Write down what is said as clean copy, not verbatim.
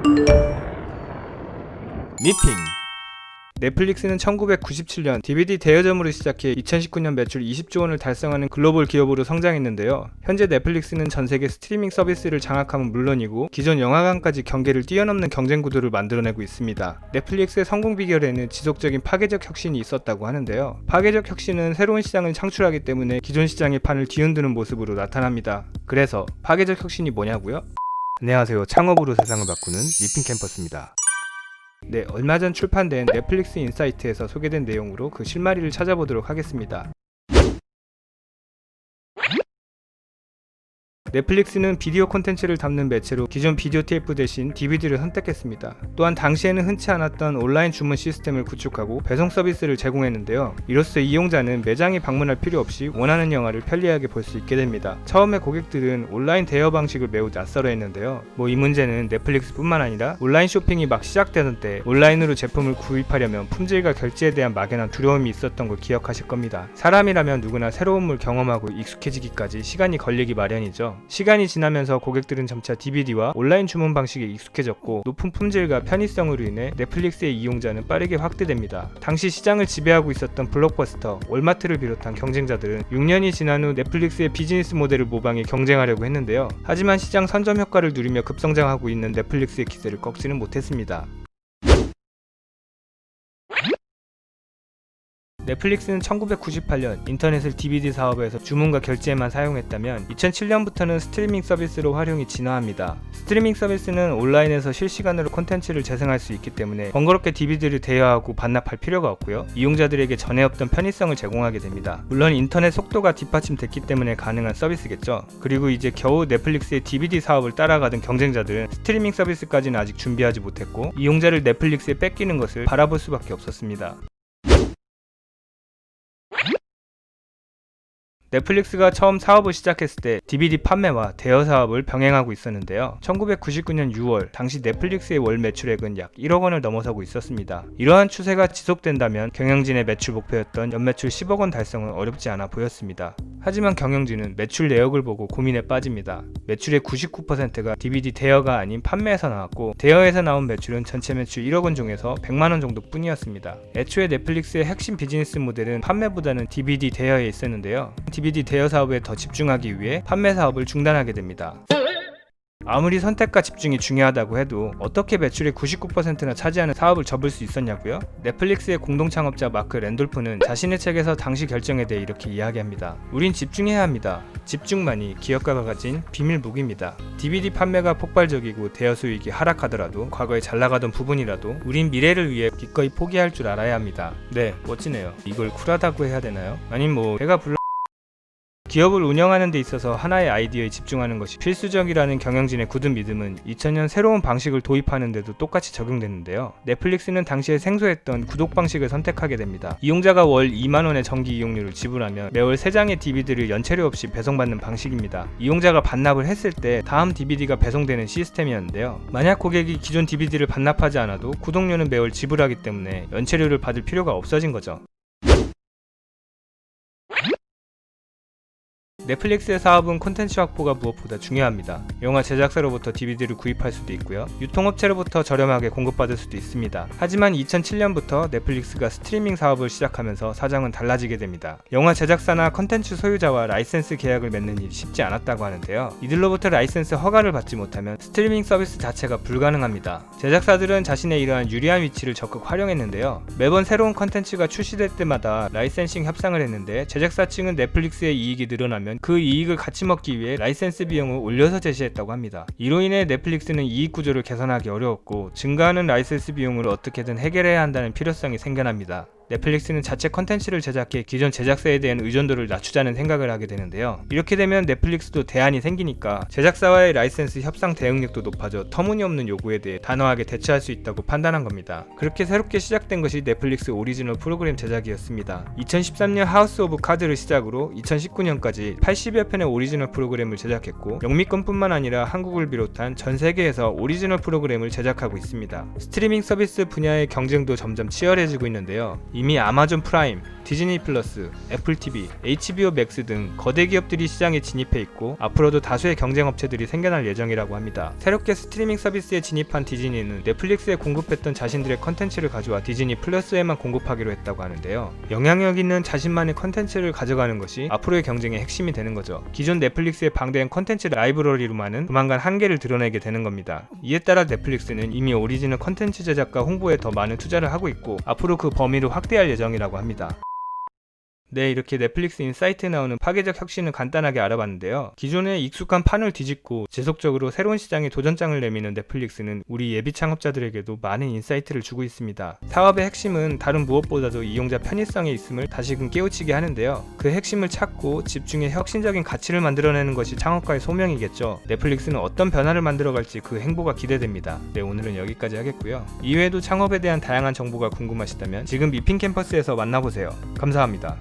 니핑. 넷플릭스는 1997년 DVD 대여점으로 시작해 2019년 매출 20조 원을 달성하는 글로벌 기업으로 성장했는데요. 현재 넷플릭스는 전세계 스트리밍 서비스를 장악함은 물론이고 기존 영화관까지 경계를 뛰어넘는 경쟁 구도를 만들어내고 있습니다. 넷플릭스의 성공 비결에는 지속적인 파괴적 혁신이 있었다고 하는데요. 파괴적 혁신은 새로운 시장을 창출하기 때문에 기존 시장의 판을 뒤흔드는 모습으로 나타납니다. 그래서 파괴적 혁신이 뭐냐고요? 안녕하세요. 창업으로 세상을 바꾸는 니핑 캠퍼스입니다. 네, 얼마 전 출판된 넷플릭스 인사이트에서 소개된 내용으로 그 실마리를 찾아보도록 하겠습니다. 넷플릭스는 비디오 콘텐츠를 담는 매체로 기존 비디오 테이프 대신 DVD를 선택했습니다. 또한 당시에는 흔치 않았던 온라인 주문 시스템을 구축하고 배송 서비스를 제공했는데요. 이로써 이용자는 매장에 방문할 필요 없이 원하는 영화를 편리하게 볼 수 있게 됩니다. 처음에 고객들은 온라인 대여 방식을 매우 낯설어했는데요. 이 문제는 넷플릭스뿐만 아니라 온라인 쇼핑이 막 시작되던 때 온라인으로 제품을 구입하려면 품질과 결제에 대한 막연한 두려움이 있었던 걸 기억하실 겁니다. 사람이라면 누구나 새로움을 경험하고 익숙해지기까지 시간이 걸리기 마련이죠. 시간이 지나면서 고객들은 점차 DVD와 온라인 주문 방식에 익숙해졌고 높은 품질과 편의성으로 인해 넷플릭스의 이용자는 빠르게 확대됩니다. 당시 시장을 지배하고 있었던 블록버스터, 월마트를 비롯한 경쟁자들은 6년이 지난 후 넷플릭스의 비즈니스 모델을 모방해 경쟁하려고 했는데요. 하지만 시장 선점 효과를 누리며 급성장하고 있는 넷플릭스의 기세를 꺾지는 못했습니다. 넷플릭스는 1998년 인터넷을 DVD 사업에서 주문과 결제에만 사용했다면 2007년부터는 스트리밍 서비스로 활용이 진화합니다. 스트리밍 서비스는 온라인에서 실시간으로 콘텐츠를 재생할 수 있기 때문에 번거롭게 DVD를 대여하고 반납할 필요가 없고요. 이용자들에게 전에 없던 편의성을 제공하게 됩니다. 물론 인터넷 속도가 뒷받침됐기 때문에 가능한 서비스겠죠. 그리고 이제 겨우 넷플릭스의 DVD 사업을 따라가던 경쟁자들은 스트리밍 서비스까지는 아직 준비하지 못했고 이용자를 넷플릭스에 뺏기는 것을 바라볼 수밖에 없었습니다. 넷플릭스가 처음 사업을 시작했을 때 DVD 판매와 대여 사업을 병행하고 있었는데요. 1999년 6월 당시 넷플릭스의 월 매출액은 약 1억 원을 넘어서고 있었습니다. 이러한 추세가 지속된다면 경영진의 매출 목표였던 연매출 10억 원 달성은 어렵지 않아 보였습니다. 하지만 경영진은 매출 내역을 보고 고민에 빠집니다. 매출의 99%가 DVD 대여가 아닌 판매에서 나왔고 대여에서 나온 매출은 전체 매출 1억 원 중에서 100만 원 정도 뿐이었습니다. 애초에 넷플릭스의 핵심 비즈니스 모델은 판매보다는 DVD 대여에 있었는데요. DVD 대여 사업에 더 집중하기 위해 판매 사업을 중단하게 됩니다. 아무리 선택과 집중이 중요하다고 해도 어떻게 매출의 99%나 차지하는 사업을 접을 수 있었냐고요? 넷플릭스의 공동 창업자 마크 랜돌프는 자신의 책에서 당시 결정에 대해 이렇게 이야기합니다. 우린 집중해야 합니다. 집중만이 기업가가 가진 비밀 무기입니다. DVD 판매가 폭발적이고 대여 수익이 하락하더라도 과거에 잘 나가던 부분이라도 우린 미래를 위해 기꺼이 포기할 줄 알아야 합니다. 네, 멋지네요. 이걸 쿨하다고 해야 되나요? 아님 배가 불러 기업을 운영하는 데 있어서 하나의 아이디어에 집중하는 것이 필수적이라는 경영진의 굳은 믿음은 2000년 새로운 방식을 도입하는 데도 똑같이 적용됐는데요. 넷플릭스는 당시에 생소했던 구독 방식을 선택하게 됩니다. 이용자가 월 2만원의 정기 이용료를 지불하면 매월 3장의 DVD를 연체료 없이 배송받는 방식입니다. 이용자가 반납을 했을 때 다음 DVD가 배송되는 시스템이었는데요. 만약 고객이 기존 DVD를 반납하지 않아도 구독료는 매월 지불하기 때문에 연체료를 받을 필요가 없어진 거죠. 넷플릭스의 사업은 콘텐츠 확보가 무엇보다 중요합니다. 영화 제작사로부터 DVD를 구입할 수도 있고요. 유통업체로부터 저렴하게 공급받을 수도 있습니다. 하지만 2007년부터 넷플릭스가 스트리밍 사업을 시작하면서 사정은 달라지게 됩니다. 영화 제작사나 콘텐츠 소유자와 라이센스 계약을 맺는 일이 쉽지 않았다고 하는데요. 이들로부터 라이센스 허가를 받지 못하면 스트리밍 서비스 자체가 불가능합니다. 제작사들은 자신의 이러한 유리한 위치를 적극 활용했는데요. 매번 새로운 콘텐츠가 출시될 때마다 라이센싱 협상을 했는데 제작사 측은 넷플릭스의 이익이 늘어나면 그 이익을 같이 먹기 위해 라이센스 비용을 올려서 제시했다고 합니다. 이로 인해 넷플릭스는 이익 구조를 개선하기 어려웠고 증가하는 라이센스 비용을 어떻게든 해결해야 한다는 필요성이 생겨납니다. 넷플릭스는 자체 컨텐츠를 제작해 기존 제작사에 대한 의존도를 낮추자는 생각을 하게 되는데요. 이렇게 되면 넷플릭스도 대안이 생기니까 제작사와의 라이센스 협상 대응력도 높아져 터무니없는 요구에 대해 단호하게 대처할 수 있다고 판단한 겁니다. 그렇게 새롭게 시작된 것이 넷플릭스 오리지널 프로그램 제작이었습니다. 2013년 하우스 오브 카드를 시작으로 2019년까지 80여 편의 오리지널 프로그램을 제작했고 영미권뿐만 아니라 한국을 비롯한 전 세계에서 오리지널 프로그램을 제작하고 있습니다. 스트리밍 서비스 분야의 경쟁도 점점 치열해지고 있는데요. 이미 아마존 프라임, 디즈니 플러스, 애플 TV, HBO 맥스 등 거대 기업들이 시장에 진입해 있고 앞으로도 다수의 경쟁 업체들이 생겨날 예정이라고 합니다. 새롭게 스트리밍 서비스에 진입한 디즈니는 넷플릭스에 공급했던 자신들의 컨텐츠를 가져와 디즈니 플러스에만 공급하기로 했다고 하는데요. 영향력 있는 자신만의 컨텐츠를 가져가는 것이 앞으로의 경쟁의 핵심이 되는 거죠. 기존 넷플릭스의 방대한 컨텐츠 라이브러리로만은 조만간 한계를 드러내게 되는 겁니다. 이에 따라 넷플릭스는 이미 오리지널 컨텐츠 제작과 홍보에 더 많은 투자를 하고 있고 앞으로 그 범위를 확대할 예정이라고 합니다. 네, 이렇게 넷플릭스 인사이트에 나오는 파괴적 혁신을 간단하게 알아봤는데요. 기존의 익숙한 판을 뒤집고 지속적으로 새로운 시장에 도전장을 내미는 넷플릭스는 우리 예비 창업자들에게도 많은 인사이트를 주고 있습니다. 사업의 핵심은 다른 무엇보다도 이용자 편의성에 있음을 다시금 깨우치게 하는데요. 그 핵심을 찾고 집중해 혁신적인 가치를 만들어내는 것이 창업가의 소명이겠죠. 넷플릭스는 어떤 변화를 만들어갈지 그 행보가 기대됩니다. 네, 오늘은 여기까지 하겠고요. 이외에도 창업에 대한 다양한 정보가 궁금하시다면 지금 미핑 캠퍼스에서 만나보세요. 감사합니다.